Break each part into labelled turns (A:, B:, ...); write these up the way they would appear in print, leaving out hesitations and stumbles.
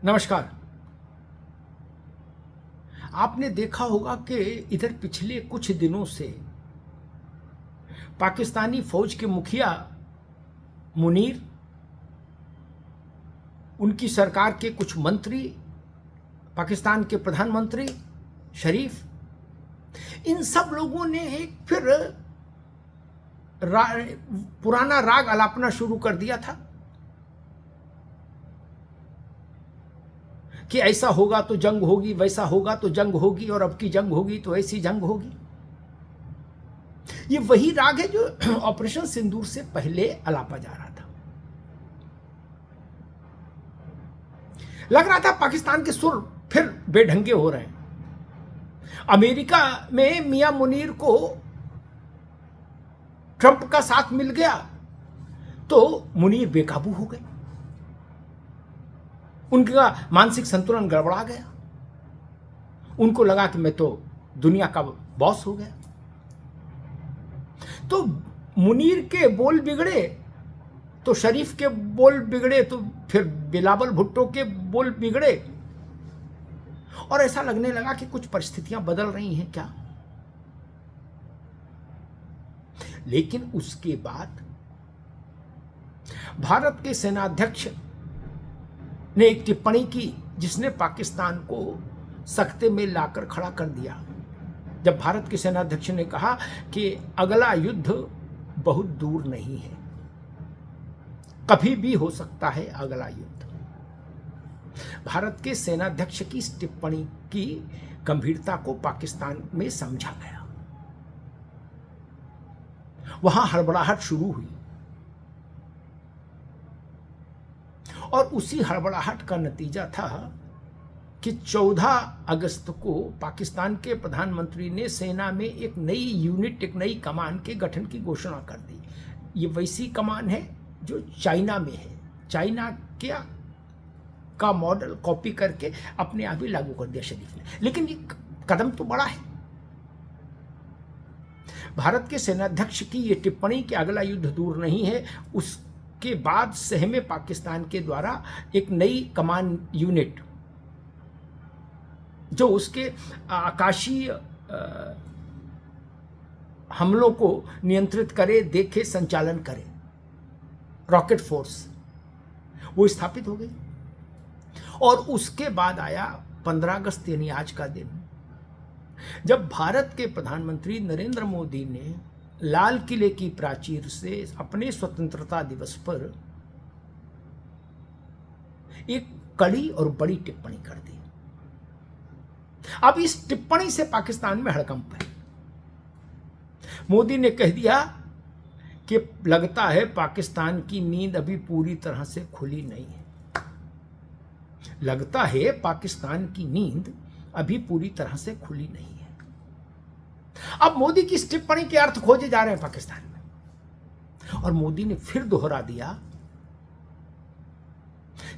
A: नमस्कार। आपने देखा होगा कि इधर पिछले कुछ दिनों से पाकिस्तानी फौज के मुखिया मुनीर, उनकी सरकार के कुछ मंत्री, पाकिस्तान के प्रधानमंत्री शरीफ, इन सब लोगों ने एक फिर पुराना राग अलापना शुरू कर दिया था कि ऐसा होगा तो जंग होगी, वैसा होगा तो जंग होगी, और अब की जंग होगी तो ऐसी जंग होगी। ये वही राग है जो ऑपरेशन सिंदूर से पहले अलापा जा रहा था। लग रहा था पाकिस्तान के सुर फिर बेढंगे हो रहे हैं। अमेरिका में मियां मुनीर को ट्रंप का साथ मिल गया तो मुनीर बेकाबू हो गए, उनका मानसिक संतुलन गड़बड़ा गया। उनको लगा कि मैं तो दुनिया का बॉस हो गया। तो मुनीर के बोल बिगड़े तो शरीफ के बोल बिगड़े, तो फिर बिलावल भुट्टो के बोल बिगड़े, और ऐसा लगने लगा कि कुछ परिस्थितियां बदल रही हैं क्या। लेकिन उसके बाद भारत के सेनाध्यक्ष ने एक टिप्पणी की जिसने पाकिस्तान को सख्ते में लाकर खड़ा कर दिया। जब भारत के सेनाध्यक्ष ने कहा कि अगला युद्ध बहुत दूर नहीं है, कभी भी हो सकता है अगला युद्ध। भारत के सेनाध्यक्ष की इस टिप्पणी की गंभीरता को पाकिस्तान में समझा गया। वहां हड़बड़ाहट शुरू हुई, और उसी हड़बड़ाहट का नतीजा था कि 14 अगस्त को पाकिस्तान के प्रधानमंत्री ने सेना में एक नई यूनिट, एक नई कमान के गठन की घोषणा कर दी। ये वैसी कमान है जो चाइना में है। चाइना क्या का मॉडल कॉपी करके अपने आप ही लागू कर दिया शरीफ ने। लेकिन ये कदम तो बड़ा है। भारत के सेनाध्यक्ष की ये टिप्पणी कि अगला युद्ध दूर नहीं है, उसके बाद सहमे पाकिस्तान के द्वारा एक नई कमान यूनिट जो उसके आकाशीय हमलों को नियंत्रित करे, देखे, संचालन करे, रॉकेट फोर्स, वो स्थापित हो गई। और उसके बाद आया 15 अगस्त, यानी आज का दिन, जब भारत के प्रधानमंत्री नरेंद्र मोदी ने लाल किले की प्राचीर से अपने स्वतंत्रता दिवस पर एक कड़ी और बड़ी टिप्पणी कर दी। अब इस टिप्पणी से पाकिस्तान में हड़कंप है। मोदी ने कह दिया कि लगता है पाकिस्तान की नींद अभी पूरी तरह से खुली नहीं है। लगता है पाकिस्तान की नींद अभी पूरी तरह से खुली नहीं है। अब मोदी की इस टिप्पणी के अर्थ खोजे जा रहे हैं पाकिस्तान में, और मोदी ने फिर दोहरा दिया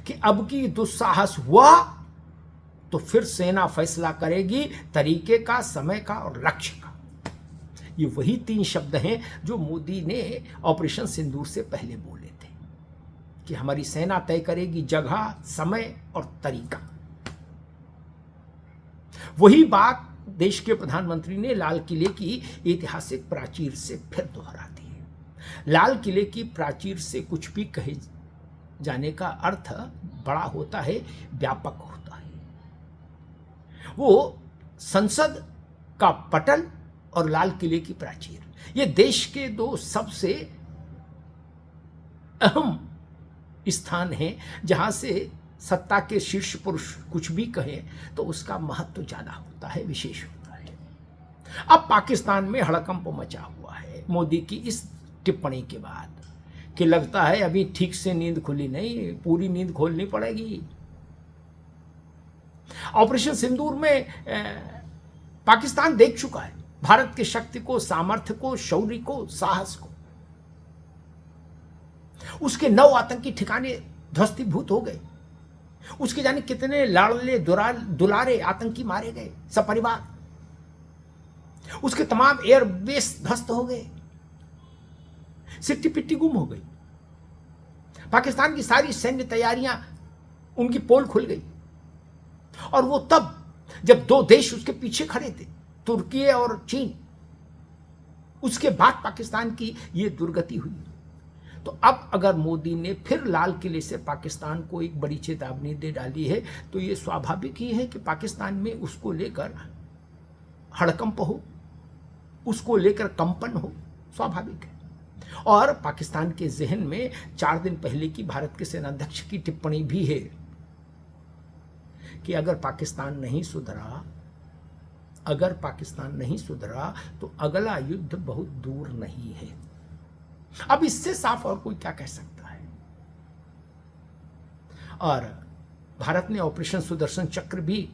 A: कि अब की दुस्साहस हुआ तो फिर सेना फैसला करेगी, तरीके का, समय का और लक्ष्य का। ये वही 3 शब्द हैं जो मोदी ने ऑपरेशन सिंदूर से पहले बोले थे कि हमारी सेना तय करेगी जगह, समय और तरीका। वही बात देश के प्रधानमंत्री ने लाल किले की ऐतिहासिक प्राचीर से फिर दोहरा दी है। लाल किले की प्राचीर से कुछ भी कहे जाने का अर्थ बड़ा होता है, व्यापक होता है। वो संसद का पटल और लाल किले की प्राचीर, ये देश के 2 सबसे अहम स्थान हैं जहां से सत्ता के शीर्ष पुरुष कुछ भी कहें तो उसका महत्व ज्यादा होता है, विशेष होता है। अब पाकिस्तान में हड़कंप मचा हुआ है मोदी की इस टिप्पणी के बाद कि लगता है अभी ठीक से नींद खुली नहीं, पूरी नींद खोलनी पड़ेगी। ऑपरेशन सिंदूर में पाकिस्तान देख चुका है भारत की शक्ति को, सामर्थ्य को, शौर्य को, साहस को। उसके 9 आतंकी ठिकाने ध्वस्तीभूत हो गए। उसके जाने कितने लाडले दुलारे आतंकी मारे गए सपरिवार। उसके तमाम एयरबेस ध्वस्त हो गए, सिट्टी पिट्टी गुम हो गई। पाकिस्तान की सारी सैन्य तैयारियां, उनकी पोल खुल गई। और वो तब जब दो देश उसके पीछे खड़े थे, तुर्की और चीन। उसके बाद पाकिस्तान की ये दुर्गति हुई। तो अब अगर मोदी ने फिर लाल किले से पाकिस्तान को एक बड़ी चेतावनी दे डाली है, तो ये स्वाभाविक ही है कि पाकिस्तान में उसको लेकर हड़कंप हो, उसको लेकर कंपन हो, स्वाभाविक है। और पाकिस्तान के जहन में 4 दिन पहले की भारत के सेनाध्यक्ष की टिप्पणी भी है कि अगर पाकिस्तान नहीं सुधरा तो अगला युद्ध बहुत दूर नहीं है। अब इससे साफ और कोई क्या कह सकता है। और भारत ने ऑपरेशन सुदर्शन चक्र भी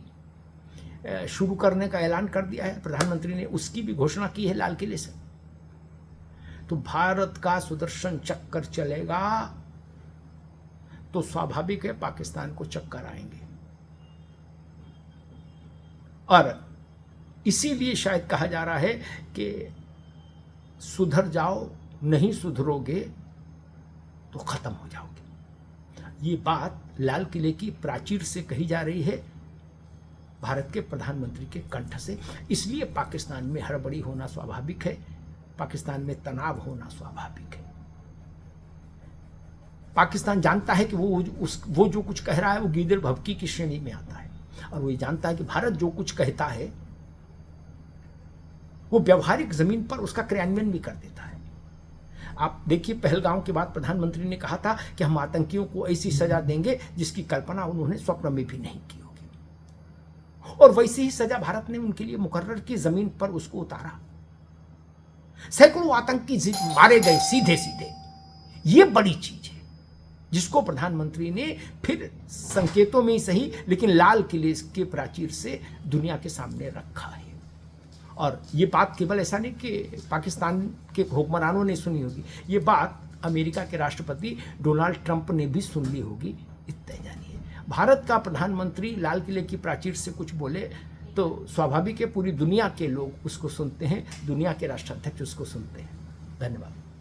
A: शुरू करने का ऐलान कर दिया है। प्रधानमंत्री ने उसकी भी घोषणा की है लाल किले से। तो भारत का सुदर्शन चक्कर चलेगा तो स्वाभाविक है पाकिस्तान को चक्कर आएंगे। और इसीलिए शायद कहा जा रहा है कि सुधर जाओ, नहीं सुधरोगे तो खत्म हो जाओगे। ये बात लाल किले की प्राचीर से कही जा रही है, भारत के प्रधानमंत्री के कंठ से। इसलिए पाकिस्तान में हड़बड़ी होना स्वाभाविक है, पाकिस्तान में तनाव होना स्वाभाविक है। पाकिस्तान जानता है कि वो जो कुछ कह रहा है वो गीदड़ भभकी की श्रेणी में आता है, और वो ये जानता है कि भारत जो कुछ कहता है वो व्यवहारिक जमीन पर उसका क्रियान्वयन भी कर देता है। आप देखिए, पहलगांव के बाद प्रधानमंत्री ने कहा था कि हम आतंकियों को ऐसी सजा देंगे जिसकी कल्पना उन्होंने स्वप्न में भी नहीं की होगी, और वैसी ही सजा भारत ने उनके लिए मुकर्रर की, जमीन पर उसको उतारा। सैकड़ों आतंकी मारे गए सीधे सीधे। ये बड़ी चीज है जिसको प्रधानमंत्री ने फिर संकेतों में ही सही लेकिन लाल किले के प्राचीर से दुनिया के सामने रखा है। और ये बात केवल ऐसा नहीं कि पाकिस्तान के हुक्मरानों ने सुनी होगी, ये बात अमेरिका के राष्ट्रपति डोनाल्ड ट्रंप ने भी सुन ली होगी। इतना जानिए, भारत का प्रधानमंत्री लाल किले की प्राचीर से कुछ बोले तो स्वाभाविक है पूरी दुनिया के लोग उसको सुनते हैं, दुनिया के राष्ट्राध्यक्ष उसको सुनते हैं। धन्यवाद।